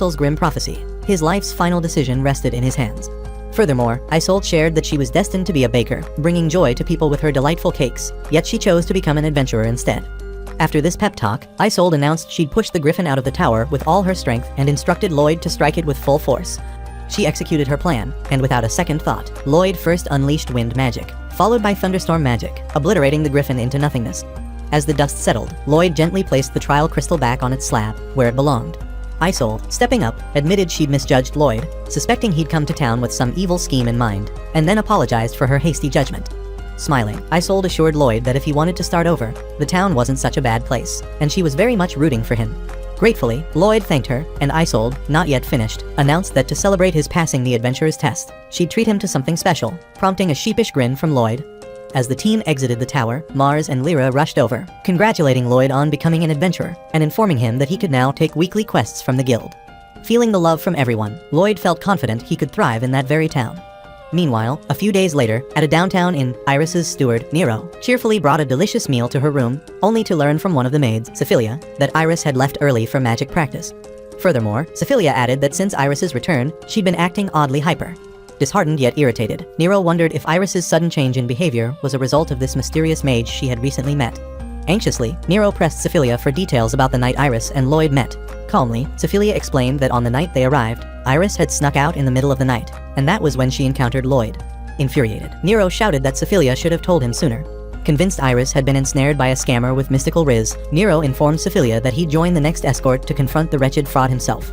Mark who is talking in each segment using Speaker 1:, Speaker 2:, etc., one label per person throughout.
Speaker 1: Crystal's grim prophecy. His life's final decision rested in his hands. Furthermore, Isolde shared that she was destined to be a baker, bringing joy to people with her delightful cakes, yet she chose to become an adventurer instead. After this pep talk, Isolde announced she'd push the griffin out of the tower with all her strength and instructed Lloyd to strike it with full force. She executed her plan, and without a second thought, Lloyd first unleashed wind magic, followed by thunderstorm magic, obliterating the griffin into nothingness. As the dust settled, Lloyd gently placed the trial crystal back on its slab, where it belonged. Isolde, stepping up, admitted she'd misjudged Lloyd, suspecting he'd come to town with some evil scheme in mind, and then apologized for her hasty judgment. Smiling, Isolde assured Lloyd that if he wanted to start over, the town wasn't such a bad place, and she was very much rooting for him. Gratefully, Lloyd thanked her, and Isolde, not yet finished, announced that to celebrate his passing the adventurer's test, she'd treat him to something special, prompting a sheepish grin from Lloyd. As the team exited the tower, Mars and Lyra rushed over, congratulating Lloyd on becoming an adventurer, and informing him that he could now take weekly quests from the guild. Feeling the love from everyone, Lloyd felt confident he could thrive in that very town. Meanwhile, a few days later, at a downtown inn, Iris's steward, Nero, cheerfully brought a delicious meal to her room, only to learn from one of the maids, Cecilia, that Iris had left early for magic practice. Furthermore, Cecilia added that since Iris's return, she'd been acting oddly hyper. Disheartened yet irritated, Nero wondered if Iris's sudden change in behavior was a result of this mysterious mage she had recently met. Anxiously, Nero pressed Cecilia for details about the night Iris and Lloyd met. Calmly, Cecilia explained that on the night they arrived, Iris had snuck out in the middle of the night, and that was when she encountered Lloyd. Infuriated, Nero shouted that Cecilia should have told him sooner. Convinced Iris had been ensnared by a scammer with mystical riz, Nero informed Cecilia that he'd join the next escort to confront the wretched fraud himself.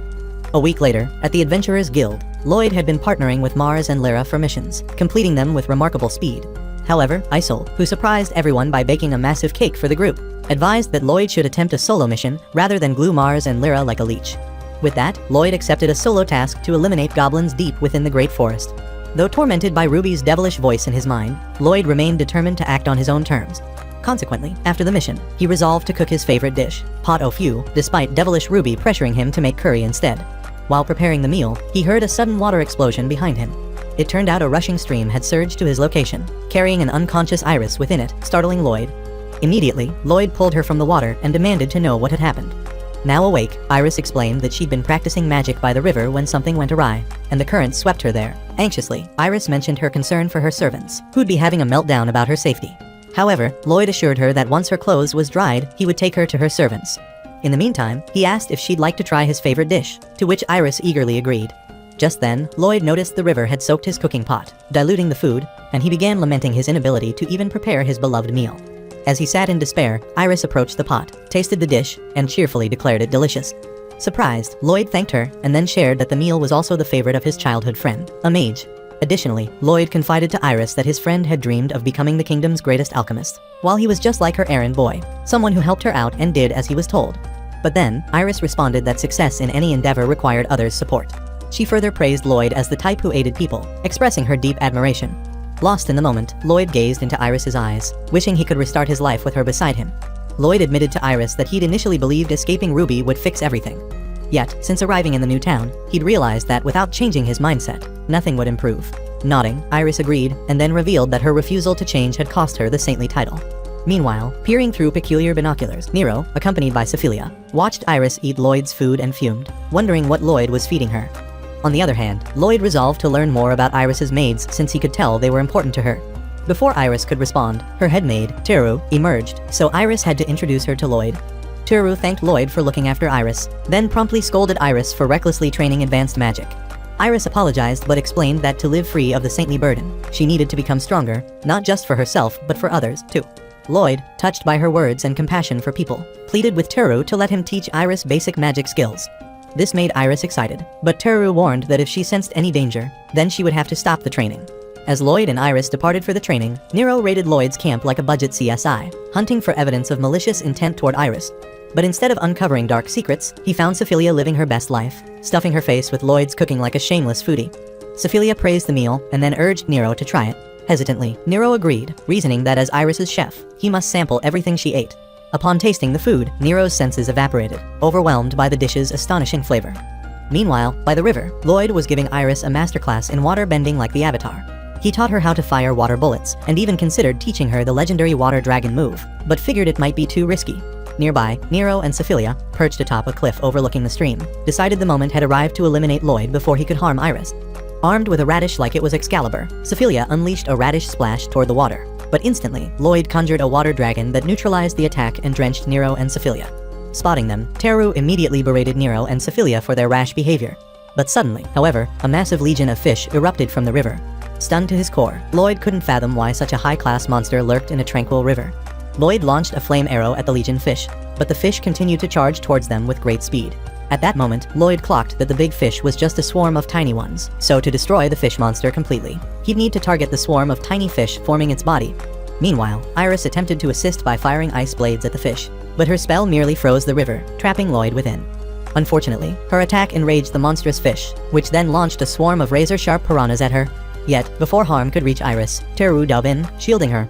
Speaker 1: A week later, at the Adventurers Guild, Lloyd had been partnering with Mars and Lyra for missions, completing them with remarkable speed. However, Isolde, who surprised everyone by baking a massive cake for the group, advised that Lloyd should attempt a solo mission rather than glue Mars and Lyra like a leech. With that, Lloyd accepted a solo task to eliminate goblins deep within the Great Forest. Though tormented by Ruby's devilish voice in his mind, Lloyd remained determined to act on his own terms. Consequently, after the mission, he resolved to cook his favorite dish, pot au feu, despite devilish Ruby pressuring him to make curry instead. While preparing the meal, he heard a sudden water explosion behind him. It turned out a rushing stream had surged to his location, carrying an unconscious Iris within it, startling Lloyd. Immediately, Lloyd pulled her from the water and demanded to know what had happened. Now awake, Iris explained that she'd been practicing magic by the river when something went awry, and the current swept her there. Anxiously, Iris mentioned her concern for her servants, who'd be having a meltdown about her safety. However, Lloyd assured her that once her clothes was dried, he would take her to her servants. In the meantime, he asked if she'd like to try his favorite dish, to which Iris eagerly agreed. Just then, Lloyd noticed the river had soaked his cooking pot, diluting the food, and he began lamenting his inability to even prepare his beloved meal. As he sat in despair, Iris approached the pot, tasted the dish, and cheerfully declared it delicious. Surprised, Lloyd thanked her, and then shared that the meal was also the favorite of his childhood friend, a mage. Additionally, Lloyd confided to Iris that his friend had dreamed of becoming the kingdom's greatest alchemist, while he was just like her errand boy, someone who helped her out and did as he was told. But then, Iris responded that success in any endeavor required others' support. She further praised Lloyd as the type who aided people, expressing her deep admiration. Lost in the moment, Lloyd gazed into Iris's eyes, wishing he could restart his life with her beside him. Lloyd admitted to Iris that he'd initially believed escaping Ruby would fix everything. Yet, since arriving in the new town, he'd realized that without changing his mindset, nothing would improve. Nodding, Iris agreed, and then revealed that her refusal to change had cost her the saintly title. Meanwhile, peering through peculiar binoculars, Nero, accompanied by Cecilia, watched Iris eat Lloyd's food and fumed, wondering what Lloyd was feeding her. On the other hand, Lloyd resolved to learn more about Iris's maids since he could tell they were important to her. Before Iris could respond, her head maid, Teru, emerged, so Iris had to introduce her to Lloyd. Teru thanked Lloyd for looking after Iris, then promptly scolded Iris for recklessly training advanced magic. Iris apologized but explained that to live free of the saintly burden, she needed to become stronger, not just for herself but for others, too. Lloyd, touched by her words and compassion for people, pleaded with Teru to let him teach Iris basic magic skills. This made Iris excited, but Teru warned that if she sensed any danger, then she would have to stop the training. As Lloyd and Iris departed for the training, Nero raided Lloyd's camp like a budget CSI, hunting for evidence of malicious intent toward Iris. But instead of uncovering dark secrets, he found Cecilia living her best life, stuffing her face with Lloyd's cooking like a shameless foodie. Cecilia praised the meal and then urged Nero to try it. Hesitantly, Nero agreed, reasoning that as Iris's chef, he must sample everything she ate. Upon tasting the food, Nero's senses evaporated, overwhelmed by the dish's astonishing flavor. Meanwhile, by the river, Lloyd was giving Iris a masterclass in water bending like the Avatar. He taught her how to fire water bullets, and even considered teaching her the legendary water dragon move, but figured it might be too risky. Nearby, Nero and Cecilia, perched atop a cliff overlooking the stream, decided the moment had arrived to eliminate Lloyd before he could harm Iris. Armed with a radish like it was Excalibur, Cecilia unleashed a radish splash toward the water. But instantly, Lloyd conjured a water dragon that neutralized the attack and drenched Nero and Cecilia. Spotting them, Teru immediately berated Nero and Cecilia for their rash behavior. But suddenly, however, a massive legion of fish erupted from the river. Stunned to his core, Lloyd couldn't fathom why such a high-class monster lurked in a tranquil river. Lloyd launched a flame arrow at the legion fish, but the fish continued to charge towards them with great speed. At that moment, Lloyd clocked that the big fish was just a swarm of tiny ones, so to destroy the fish monster completely, he'd need to target the swarm of tiny fish forming its body. Meanwhile, Iris attempted to assist by firing ice blades at the fish, but her spell merely froze the river, trapping Lloyd within. Unfortunately, her attack enraged the monstrous fish, which then launched a swarm of razor-sharp piranhas at her. Yet, before harm could reach Iris, Teru dove in, shielding her.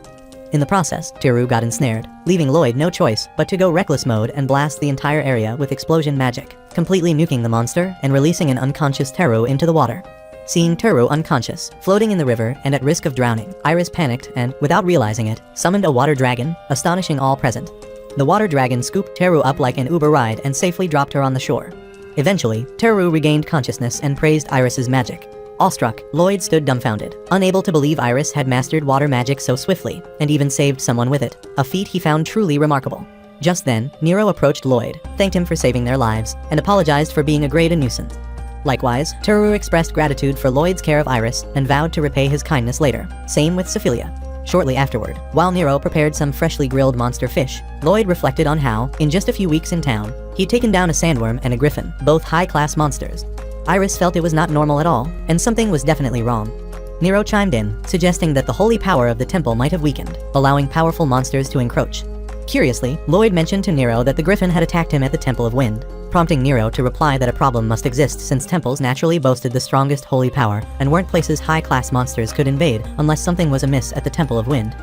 Speaker 1: In the process, Teru got ensnared, leaving Lloyd no choice but to go reckless mode and blast the entire area with explosion magic, completely nuking the monster and releasing an unconscious Teru into the water. Seeing Teru unconscious, floating in the river and at risk of drowning, Iris panicked and, without realizing it, summoned a water dragon, astonishing all present. The water dragon scooped Teru up like an Uber ride and safely dropped her on the shore. Eventually, Teru regained consciousness and praised Iris's magic. Awestruck, Lloyd stood dumbfounded, unable to believe Iris had mastered water magic so swiftly, and even saved someone with it, a feat he found truly remarkable. Just then, Nero approached Lloyd, thanked him for saving their lives, and apologized for being a great nuisance. Likewise, Teru expressed gratitude for Lloyd's care of Iris and vowed to repay his kindness later. Same with Cecilia. Shortly afterward, while Nero prepared some freshly grilled monster fish, Lloyd reflected on how, in just a few weeks in town, he'd taken down a sandworm and a griffin, both high-class monsters. Iris felt it was not normal at all, and something was definitely wrong. Nero chimed in, suggesting that the holy power of the temple might have weakened, allowing powerful monsters to encroach. Curiously, Lloyd mentioned to Nero that the griffin had attacked him at the Temple of Wind, prompting Nero to reply that a problem must exist since temples naturally boasted the strongest holy power and weren't places high-class monsters could invade unless something was amiss at the Temple of Wind.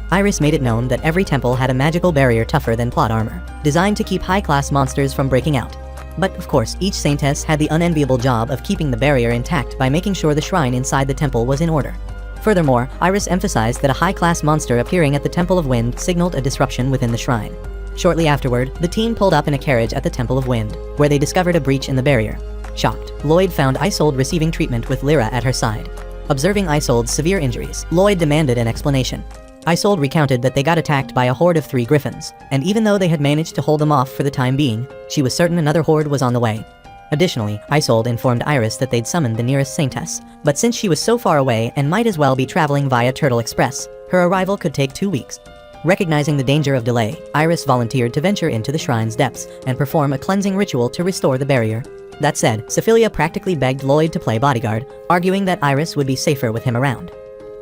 Speaker 1: Iris made it known that every temple had a magical barrier tougher than plot armor, designed to keep high-class monsters from breaking out. But, of course, each saintess had the unenviable job of keeping the barrier intact by making sure the shrine inside the temple was in order. Furthermore, Iris emphasized that a high-class monster appearing at the Temple of Wind signaled a disruption within the shrine. Shortly afterward, the team pulled up in a carriage at the Temple of Wind, where they discovered a breach in the barrier. Shocked, Lloyd found Isolde receiving treatment with Lyra at her side. Observing Isolde's severe injuries, Lloyd demanded an explanation. Isolde recounted that they got attacked by a horde of 3 griffins, and even though they had managed to hold them off for the time being, she was certain another horde was on the way. Additionally, Isolde informed Iris that they'd summoned the nearest saintess, but since she was so far away and might as well be traveling via Turtle Express, her arrival could take 2 weeks. Recognizing the danger of delay, Iris volunteered to venture into the shrine's depths and perform a cleansing ritual to restore the barrier. That said, Cecilia practically begged Lloyd to play bodyguard, arguing that Iris would be safer with him around.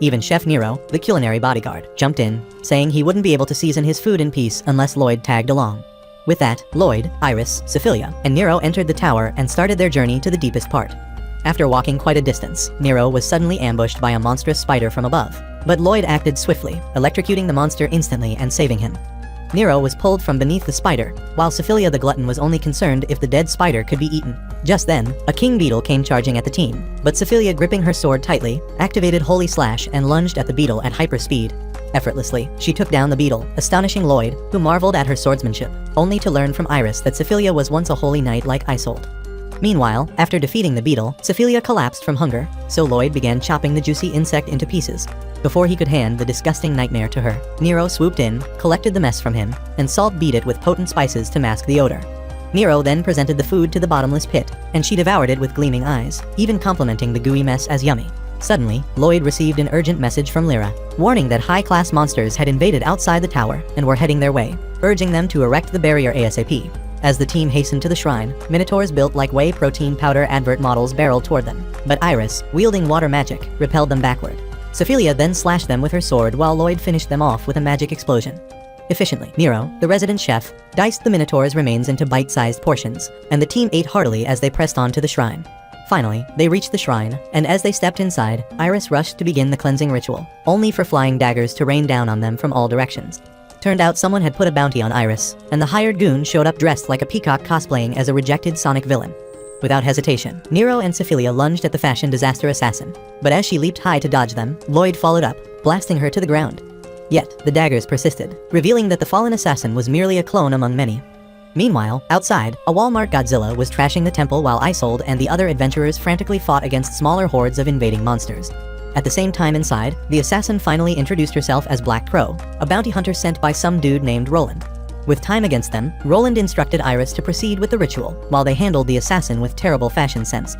Speaker 1: Even Chef Nero, the culinary bodyguard, jumped in, saying he wouldn't be able to season his food in peace unless Lloyd tagged along. With that, Lloyd, Iris, Cecilia, and Nero entered the tower and started their journey to the deepest part. After walking quite a distance, Nero was suddenly ambushed by a monstrous spider from above, but Lloyd acted swiftly, electrocuting the monster instantly and saving him. Nero was pulled from beneath the spider, while Cecilia the glutton was only concerned if the dead spider could be eaten. Just then, a king beetle came charging at the team, but Cecilia, gripping her sword tightly, activated Holy Slash and lunged at the beetle at hyper speed. Effortlessly, she took down the beetle, astonishing Lloyd, who marveled at her swordsmanship, only to learn from Iris that Cecilia was once a holy knight like Isolde. Meanwhile, after defeating the beetle, Cecilia collapsed from hunger, so Lloyd began chopping the juicy insect into pieces. Before he could hand the disgusting nightmare to her, Nero swooped in, collected the mess from him, and salt beat it with potent spices to mask the odor. Nero then presented the food to the bottomless pit, and she devoured it with gleaming eyes, even complimenting the gooey mess as yummy. Suddenly, Lloyd received an urgent message from Lyra, warning that high-class monsters had invaded outside the tower and were heading their way, urging them to erect the barrier ASAP. As the team hastened to the shrine, minotaurs built like whey protein powder advert models barreled toward them, but Iris, wielding water magic, repelled them backward. Cecilia then slashed them with her sword while Lloyd finished them off with a magic explosion. Efficiently, Nero, the resident chef, diced the minotaur's remains into bite-sized portions, and the team ate heartily as they pressed on to the shrine. Finally, they reached the shrine, and as they stepped inside, Iris rushed to begin the cleansing ritual, only for flying daggers to rain down on them from all directions. Turned out someone had put a bounty on Iris, and the hired goon showed up dressed like a peacock cosplaying as a rejected Sonic villain. Without hesitation, Nero and Cecilia lunged at the fashion disaster assassin, but as she leaped high to dodge them, Lloyd followed up, blasting her to the ground. Yet, the daggers persisted, revealing that the fallen assassin was merely a clone among many. Meanwhile, outside, a Walmart Godzilla was trashing the temple while Isolde and the other adventurers frantically fought against smaller hordes of invading monsters. At the same time inside, the assassin finally introduced herself as Black Crow, a bounty hunter sent by some dude named Roland. With time against them, Roland instructed Iris to proceed with the ritual, while they handled the assassin with terrible fashion sense.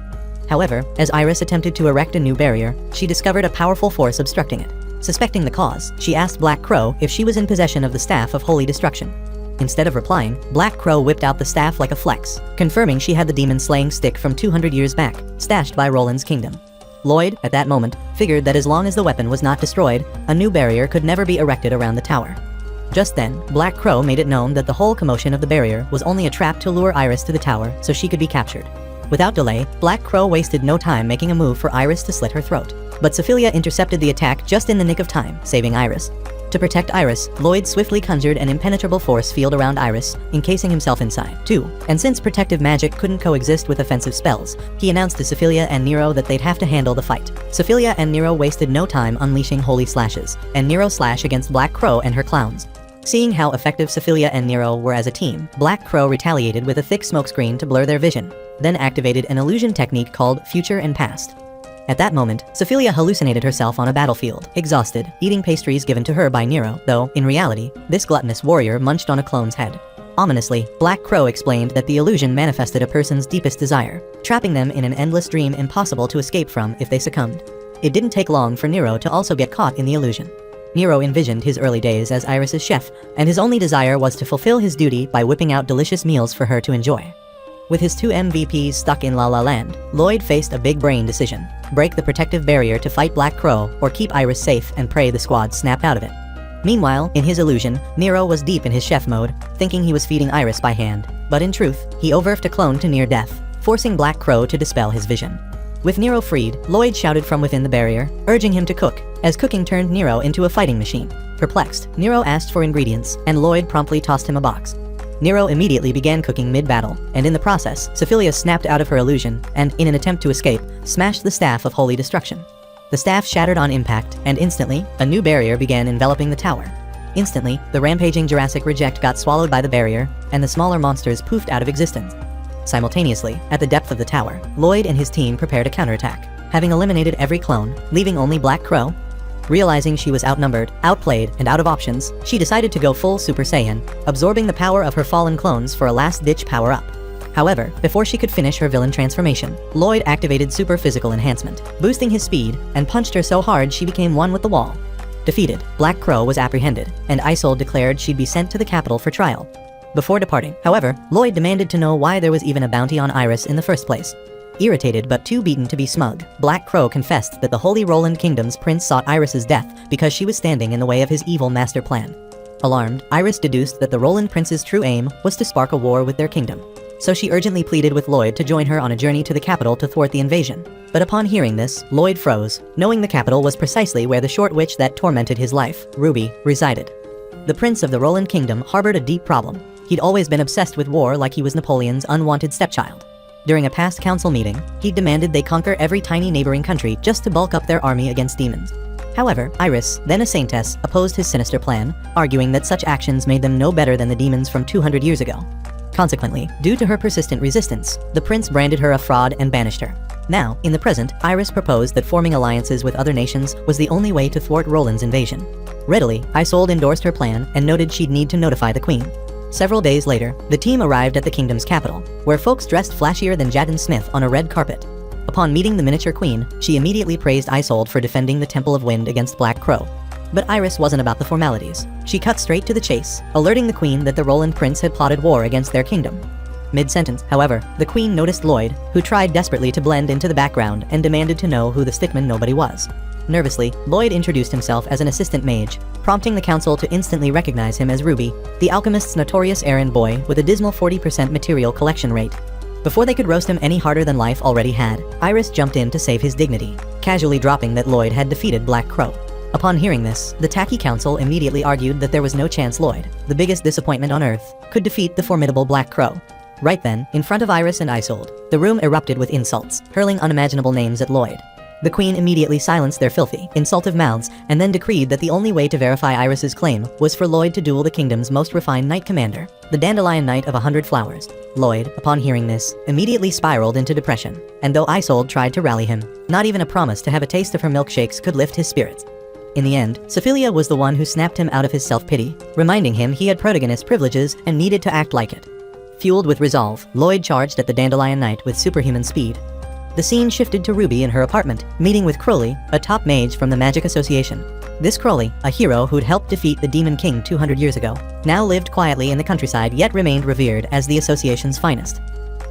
Speaker 1: However, as Iris attempted to erect a new barrier, she discovered a powerful force obstructing it. Suspecting the cause, she asked Black Crow if she was in possession of the Staff of Holy Destruction. Instead of replying, Black Crow whipped out the staff like a flex, confirming she had the demon-slaying stick from 200 years back, stashed by Roland's kingdom. Lloyd, at that moment, figured that as long as the weapon was not destroyed, a new barrier could never be erected around the tower. Just then, Black Crow made it known that the whole commotion of the barrier was only a trap to lure Iris to the tower so she could be captured. Without delay, Black Crow wasted no time making a move for Iris to slit her throat. But Sophia intercepted the attack just in the nick of time, saving Iris. To protect Iris, Lloyd swiftly conjured an impenetrable force field around Iris, encasing himself inside, too. And since protective magic couldn't coexist with offensive spells, he announced to Sophia and Nero that they'd have to handle the fight. Sophia and Nero wasted no time unleashing holy slashes, and Nero slash against Black Crow and her clowns. Seeing how effective Sophia and Nero were as a team, Black Crow retaliated with a thick smokescreen to blur their vision, then activated an illusion technique called Future and Past. At that moment, Sophia hallucinated herself on a battlefield, exhausted, eating pastries given to her by Nero, though, in reality, this gluttonous warrior munched on a clone's head. Ominously, Black Crow explained that the illusion manifested a person's deepest desire, trapping them in an endless dream impossible to escape from if they succumbed. It didn't take long for Nero to also get caught in the illusion. Nero envisioned his early days as Iris's chef, and his only desire was to fulfill his duty by whipping out delicious meals for her to enjoy. With his two MVPs stuck in La La Land, Lloyd faced a big brain decision: break the protective barrier to fight Black Crow, or keep Iris safe and pray the squad snap out of it. Meanwhile, in his illusion, Nero was deep in his chef mode, thinking he was feeding Iris by hand. But in truth, he overworked a clone to near death, forcing Black Crow to dispel his vision. With Nero freed, Lloyd shouted from within the barrier, urging him to cook, as cooking turned Nero into a fighting machine. Perplexed, Nero asked for ingredients, and Lloyd promptly tossed him a box. Nero immediately began cooking mid-battle, and in the process, Sophia snapped out of her illusion and, in an attempt to escape, smashed the Staff of Holy Destruction. The staff shattered on impact, and instantly, a new barrier began enveloping the tower. Instantly, the rampaging Jurassic reject got swallowed by the barrier, and the smaller monsters poofed out of existence. Simultaneously, at the depth of the tower, Lloyd and his team prepared a counterattack, having eliminated every clone, leaving only Black Crow. Realizing she was outnumbered, outplayed, and out of options, she decided to go full Super Saiyan, absorbing the power of her fallen clones for a last-ditch power-up. However, before she could finish her villain transformation, Lloyd activated Super Physical Enhancement, boosting his speed, and punched her so hard she became one with the wall. Defeated, Black Crow was apprehended, and Isolde declared she'd be sent to the capital for trial. Before departing, however, Lloyd demanded to know why there was even a bounty on Iris in the first place. Irritated but too beaten to be smug, Black Crow confessed that the Holy Roland Kingdom's prince sought Iris's death because she was standing in the way of his evil master plan. Alarmed, Iris deduced that the Roland prince's true aim was to spark a war with their kingdom. So she urgently pleaded with Lloyd to join her on a journey to the capital to thwart the invasion. But upon hearing this, Lloyd froze, knowing the capital was precisely where the short witch that tormented his life, Ruby, resided. The prince of the Roland Kingdom harbored a deep problem. He'd always been obsessed with war like he was Napoleon's unwanted stepchild. During a past council meeting, he demanded they conquer every tiny neighboring country just to bulk up their army against demons. However, Iris, then a saintess, opposed his sinister plan, arguing that such actions made them no better than the demons from 200 years ago. Consequently, due to her persistent resistance, the prince branded her a fraud and banished her. Now, in the present, Iris proposed that forming alliances with other nations was the only way to thwart Roland's invasion. Readily, Isolde endorsed her plan and noted she'd need to notify the queen. Several days later, the team arrived at the kingdom's capital, where folks dressed flashier than Jaden Smith on a red carpet. Upon meeting the miniature queen, she immediately praised Isolde for defending the Temple of Wind against Black Crow. But Iris wasn't about the formalities. She cut straight to the chase, alerting the queen that the Roland prince had plotted war against their kingdom. Mid-sentence, however, the queen noticed Lloyd, who tried desperately to blend into the background and demanded to know who the stickman nobody was. Nervously, Lloyd introduced himself as an assistant mage, prompting the council to instantly recognize him as Ruby, the alchemist's notorious errand boy with a dismal 40% material collection rate. Before they could roast him any harder than life already had, Iris jumped in to save his dignity, casually dropping that Lloyd had defeated Black Crow. Upon hearing this, the tacky council immediately argued that there was no chance Lloyd, the biggest disappointment on Earth, could defeat the formidable Black Crow. Right then, in front of Iris and Isolde, the room erupted with insults, hurling unimaginable names at Lloyd. The queen immediately silenced their filthy, insultive mouths, and then decreed that the only way to verify Iris's claim was for Lloyd to duel the kingdom's most refined knight commander, the Dandelion Knight of 100 Flowers. Lloyd, upon hearing this, immediately spiraled into depression, and though Isolde tried to rally him, not even a promise to have a taste of her milkshakes could lift his spirits. In the end, Sophilia was the one who snapped him out of his self-pity, reminding him he had protagonist privileges and needed to act like it. Fueled with resolve, Lloyd charged at the Dandelion Knight with superhuman speed. The scene shifted to Ruby in her apartment, meeting with Crowley, a top mage from the Magic Association. This Crowley, a hero who'd helped defeat the Demon King 200 years ago, now lived quietly in the countryside yet remained revered as the association's finest.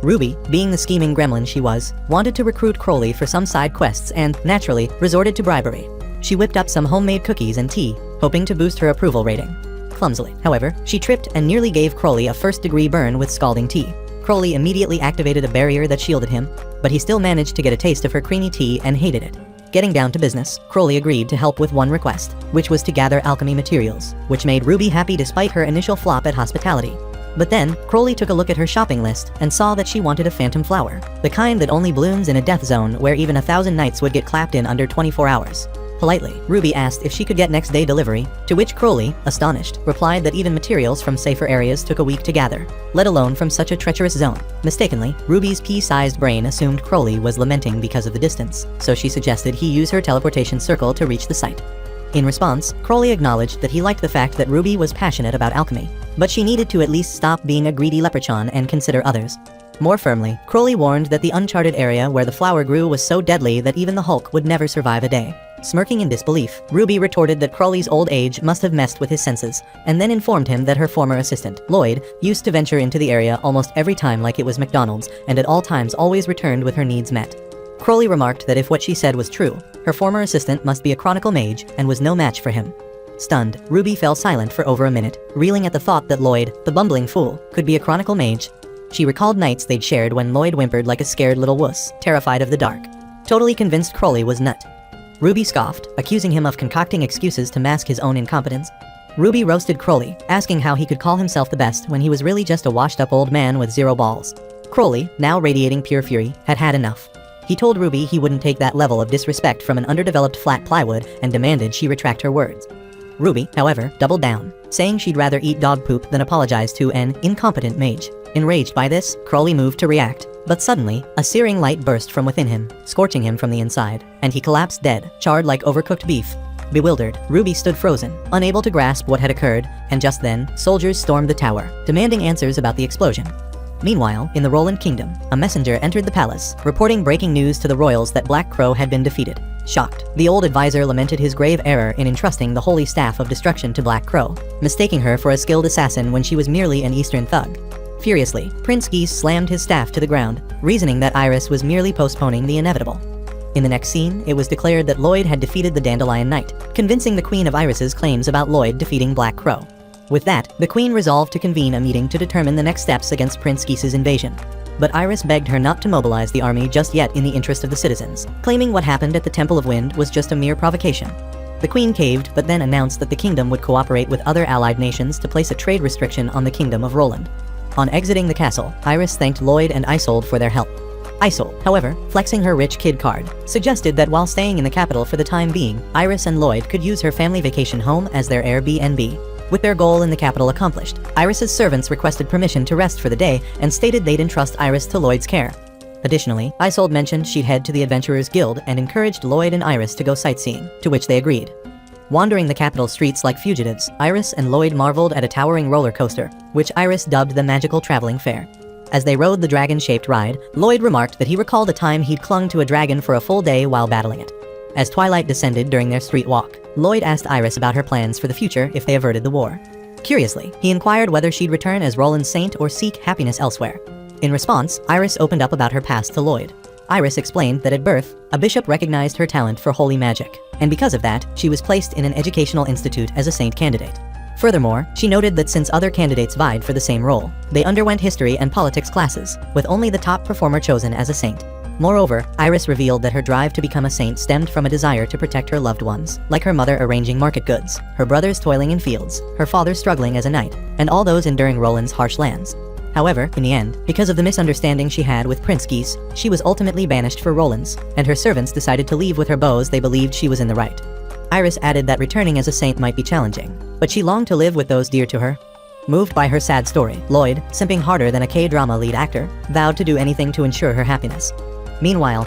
Speaker 1: Ruby, being the scheming gremlin she was, wanted to recruit Crowley for some side quests and, naturally, resorted to bribery. She whipped up some homemade cookies and tea, hoping to boost her approval rating. Clumsily, however, she tripped and nearly gave Crowley a first-degree burn with scalding tea. Crowley immediately activated a barrier that shielded him, but he still managed to get a taste of her creamy tea and hated it. Getting down to business, Crowley agreed to help with one request, which was to gather alchemy materials, which made Ruby happy despite her initial flop at hospitality. But then, Crowley took a look at her shopping list and saw that she wanted a phantom flower, the kind that only blooms in a death zone where even 1,000 knights would get clapped in under 24 hours. Politely, Ruby asked if she could get next-day delivery, to which Crowley, astonished, replied that even materials from safer areas took a week to gather, let alone from such a treacherous zone. Mistakenly, Ruby's pea-sized brain assumed Crowley was lamenting because of the distance, so she suggested he use her teleportation circle to reach the site. In response, Crowley acknowledged that he liked the fact that Ruby was passionate about alchemy, but she needed to at least stop being a greedy leprechaun and consider others. More firmly, Crowley warned that the uncharted area where the flower grew was so deadly that even the Hulk would never survive a day. Smirking in disbelief, Ruby retorted that Crowley's old age must have messed with his senses, and then informed him that her former assistant, Lloyd, used to venture into the area almost every time like it was McDonald's, and at all times always returned with her needs met. Crowley remarked that if what she said was true, her former assistant must be a chronicle mage and was no match for him. Stunned, Ruby fell silent for over a minute, reeling at the thought that Lloyd, the bumbling fool, could be a chronicle mage. She recalled nights they'd shared when Lloyd whimpered like a scared little wuss, terrified of the dark. Totally convinced Crowley was nut. Ruby scoffed, accusing him of concocting excuses to mask his own incompetence. Ruby roasted Crowley, asking how he could call himself the best when he was really just a washed-up old man with 0 balls. Crowley, now radiating pure fury, had had enough. He told Ruby he wouldn't take that level of disrespect from an underdeveloped flat plywood and demanded she retract her words. Ruby, however, doubled down, saying she'd rather eat dog poop than apologize to an incompetent mage. Enraged by this, Crowley moved to react. But suddenly, a searing light burst from within him, scorching him from the inside, and he collapsed dead, charred like overcooked beef. Bewildered, Ruby stood frozen, unable to grasp what had occurred, and just then, soldiers stormed the tower, demanding answers about the explosion. Meanwhile, in the Roland Kingdom, a messenger entered the palace, reporting breaking news to the royals that Black Crow had been defeated. Shocked, the old advisor lamented his grave error in entrusting the holy staff of destruction to Black Crow, mistaking her for a skilled assassin when she was merely an Eastern thug. Furiously, Prince Geese slammed his staff to the ground, reasoning that Iris was merely postponing the inevitable. In the next scene, it was declared that Lloyd had defeated the Dandelion Knight, convincing the Queen of Iris's claims about Lloyd defeating Black Crow. With that, the Queen resolved to convene a meeting to determine the next steps against Prince Geese's invasion. But Iris begged her not to mobilize the army just yet in the interest of the citizens, claiming what happened at the Temple of Wind was just a mere provocation. The Queen caved, but then announced that the kingdom would cooperate with other allied nations to place a trade restriction on the Kingdom of Roland. On exiting the castle, Iris thanked Lloyd and Isolde for their help. Isolde, however, flexing her rich kid card, suggested that while staying in the capital for the time being, Iris and Lloyd could use her family vacation home as their Airbnb. With their goal in the capital accomplished, Iris's servants requested permission to rest for the day and stated they'd entrust Iris to Lloyd's care. Additionally, Isolde mentioned she'd head to the Adventurers Guild and encouraged Lloyd and Iris to go sightseeing, to which they agreed. Wandering the capital streets like fugitives, Iris and Lloyd marveled at a towering roller coaster, which Iris dubbed the Magical Traveling Fair. As they rode the dragon-shaped ride, Lloyd remarked that he recalled a time he'd clung to a dragon for a full day while battling it. As twilight descended during their street walk, Lloyd asked Iris about her plans for the future if they averted the war. Curiously, he inquired whether she'd return as Roland's saint or seek happiness elsewhere. In response, Iris opened up about her past to Lloyd. Iris explained that at birth, a bishop recognized her talent for holy magic, and because of that, she was placed in an educational institute as a saint candidate. Furthermore, she noted that since other candidates vied for the same role, they underwent history and politics classes, with only the top performer chosen as a saint. Moreover, Iris revealed that her drive to become a saint stemmed from a desire to protect her loved ones, like her mother arranging market goods, her brothers toiling in fields, her father struggling as a knight, and all those enduring Roland's harsh lands. However, in the end, because of the misunderstanding she had with Prince Geese, she was ultimately banished for Roland's, and her servants decided to leave with her bows. They believed she was in the right. Iris added that returning as a saint might be challenging, but she longed to live with those dear to her. Moved by her sad story, Lloyd, simping harder than a K-drama lead actor, vowed to do anything to ensure her happiness. Meanwhile,